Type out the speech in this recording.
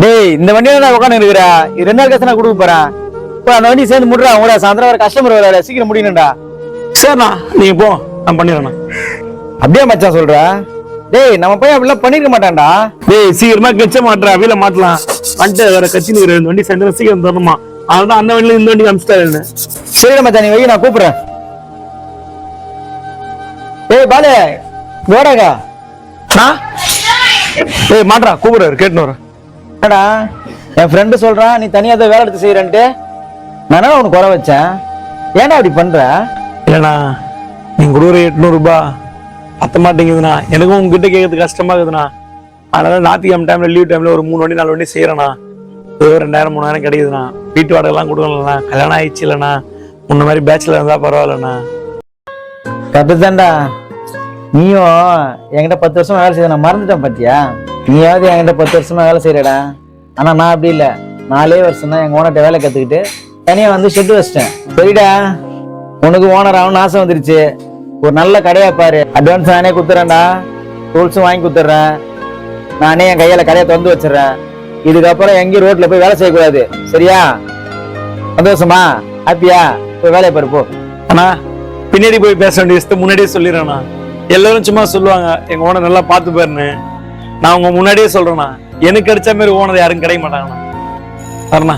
டேய் இந்த வண்டியில நான் உட்காந்து இருக்கிறா இது 2 நாள் கழிச்சு நான் கொடுக்க போறேன். இப்போ அந்த வண்டி சேர்ந்து முடுறா உங்கள சாயந்தரம் வர கஸ்டமர் வர சீக்கிரம் முடியணும்டா. சரிண்ணா நீங்க போ நான் பண்ணிடுறேண்ணா. அப்படியே மச்சான் சொல்ற? டேய் நம்ம போய் அப்படிலாம் பண்ணிருக்க மாட்டான்டா. டேய் சீக்கிரமா கெச்ச மாட்டா வீல மாட்டலாம் வந்துட்டு வேற கட்சின்னு இருக்கிற வண்டி சாயந்தரம் சீக்கிரம் தரணுமா, அதனால அந்த வண்டியில இந்த வண்டி அனுப்பிச்சிட்டாருன்னு. சரிடா மச்சான் நீ வை நான் கூப்பிடுறேன். டேய் பாலு போடாக்கா. ஏய் மாட்றா கூப்பிடுறாரு கேட்டுன்னு வரேன். என்னடா என் ஃப்ரெண்டு சொல்றான் நீ தனியா தான் வேலை எடுத்து செய்யறன்ட்டு. நானே உனக்கு குறை வச்சேன், ஏன்டா அப்படி பண்ற? இல்லண்ணா நீங்க கொடுக்குற 800 ரூபாய் பத்த மாட்டேங்குதுண்ணா, எனக்கும் உங்ககிட்ட கேட்கறது கஷ்டமா இருக்குதுண்ணா. அதனால ஞாயிற்றுக்கிழமை டைம்ல லீவ் டைம்ல ஒரு 3 வண்டி 4 வண்டி செய்யறேண்ணா. ஏதோ 2000 3000 கிடைக்குதுண்ணா. வீட்டு வாடகை எல்லாம் கொடுக்கலண்ணா, கல்யாணம் ஆயிடுச்சு இல்லைண்ணா, முன்ன மாதிரி பேச்சுலர் இருந்தா பரவாயில்லண்ணா. கரெக்டு தான்டா. நீயும் என்கிட்ட 10 வருஷமா வேலை செய்ய நான் மறந்துட்டேன் பாத்தியா? நீயாவது என்கிட்ட 10 வருஷமா வேலை செய்யறடா. ஆனா நான் அப்படி இல்லை, 4 வருஷம் தான் எங்க ஓனர்கிட்ட வேலை கத்துக்கிட்டு தனியா வந்து ஷெட் வச்சிட்டேன். சரிடா உனக்கு ஓனர் ஆகணும்னு ஆசை வந்துருச்சு, ஒரு நல்ல கடையா பாரு. அட்வான்ஸ் நானே குத்துறேன்டா, டூல்ஸும் வாங்கி குத்துறேன், நானே என் கையால கடையை திறந்து வச்சிடறேன். இதுக்கப்புறம் எங்கேயும் ரோட்ல போய் வேலை செய்யக்கூடாது, சரியா? சந்தோஷமா? ஹாப்பியா? போய் வேலையை பாரு போ. ஆனா பின்னாடி போய் பேச வேண்டிய விஷயத்த முன்னாடியே சொல்லிடுறேண்ணா. எல்லாரும் சும்மா சொல்லுவாங்க எங்க ஓனர் நல்லா பார்த்து பாருன்னு, நான் உங்க முன்னாடியே சொல்றேண்ணா. எனக்கு கிடைச்ச மாதிரி ஓனர் யாரும் கிடைக்க மாட்டாங்கண்ணா. வரண்ணா.